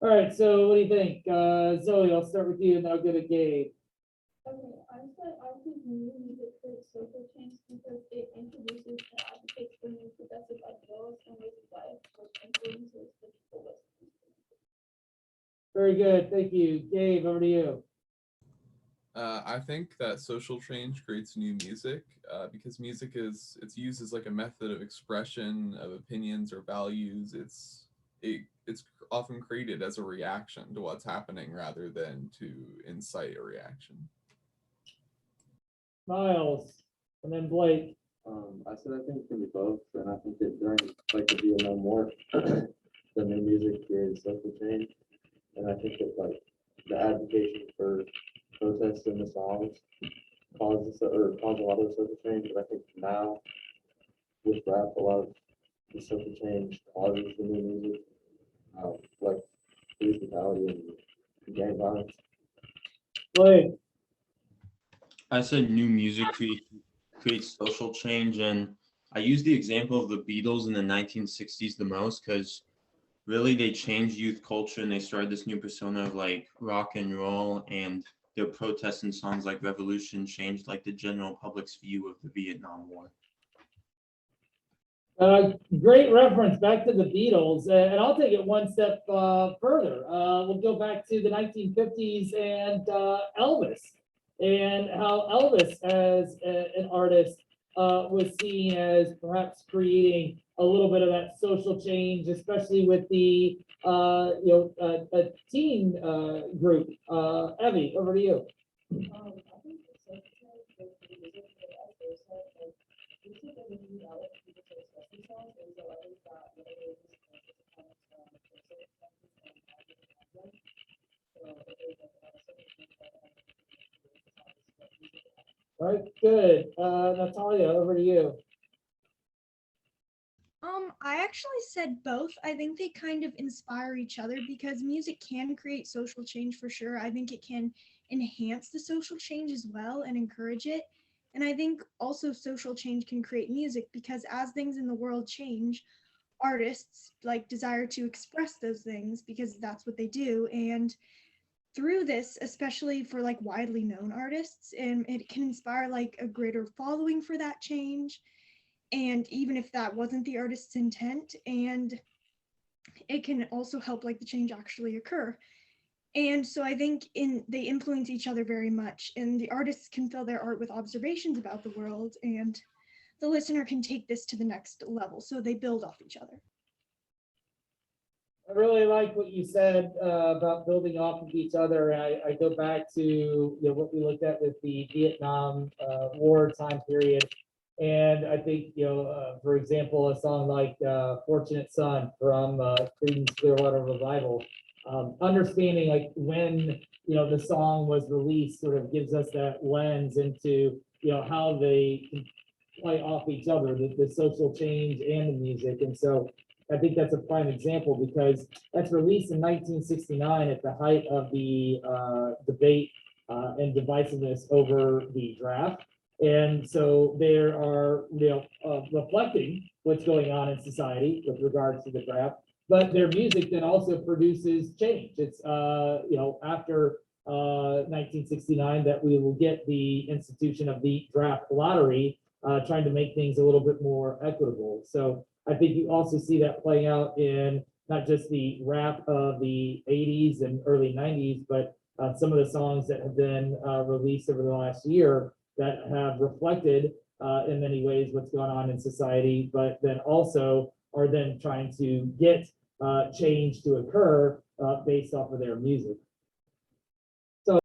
All right, so what do you think? Zoe, I'll start with you and then I'll go to Gabe. Okay, I think new music creates social change because it introduces and advocates for new progressive ideals and ways of life, which influences the people listening. Very good, thank you. Gabe, over to you. I think that social change creates new music because music it's used as like a method of expression of opinions or values. It's often created as a reaction to what's happening rather than to incite a reaction. Miles, and then Blake. I said I think it can be both, and I think that during like the Vietnam War, the new music created social change, and I think that like the advocacy for protests in the songs causes cause a lot of social change. But I think now with rap, a lot of the social change causes the new music, like police brutality and gang violence. Blake. I said new music creates social change, and I use the example of the Beatles in the 1960s the most because really they changed youth culture and they started this new persona of like rock and roll, and their protests and songs like Revolution changed like the general public's view of the Vietnam War. Great reference back to the Beatles, and I'll take it one step further. We'll go back to the 1950s and Elvis, and how Elvis as an artist was seen as perhaps creating a little bit of that social change, especially with the a teen group. Evie, over to you. I think the social change goes to the music, but as they said, like music doesn't need outlet for people to express themselves. There's a lot of that whatever it is, like it's kind of social acceptance and positive content. So if there's like a lot of social change that All right, good. Natalia, over to you. I actually said both. I think they kind of inspire each other because music can create social change for sure. I think it can enhance the social change as well and encourage it. And I think also social change can create music because as things in the world change, artists like desire to express those things because that's what they do. And through this, especially for like widely known artists, and it can inspire like a greater following for that change. And even if that wasn't the artist's intent, and it can also help like the change actually occur. And so I think they influence each other very much, and the artists can fill their art with observations about the world, and the listener can take this to the next level. So they build off each other. I really like what you said about building off of each other. I go back to what we looked at with the Vietnam War time period, and I think for example, a song like "Fortunate Son" from Creedence Clearwater Revival, understanding like when the song was released, sort of gives us that lens into how they can play off each other, the social change and the music, and so. I think that's a prime example because that's released in 1969 at the height of the debate and divisiveness over the draft. And so there are, reflecting what's going on in society with regards to the draft, but their music then also produces change. It's, after 1969 that we will get the institution of the draft lottery, trying to make things a little bit more equitable. So I think you also see that playing out in not just the rap of the 80s and early 90s, but some of the songs that have been released over the last year that have reflected in many ways what's going on in society, but then also are then trying to get change to occur based off of their music.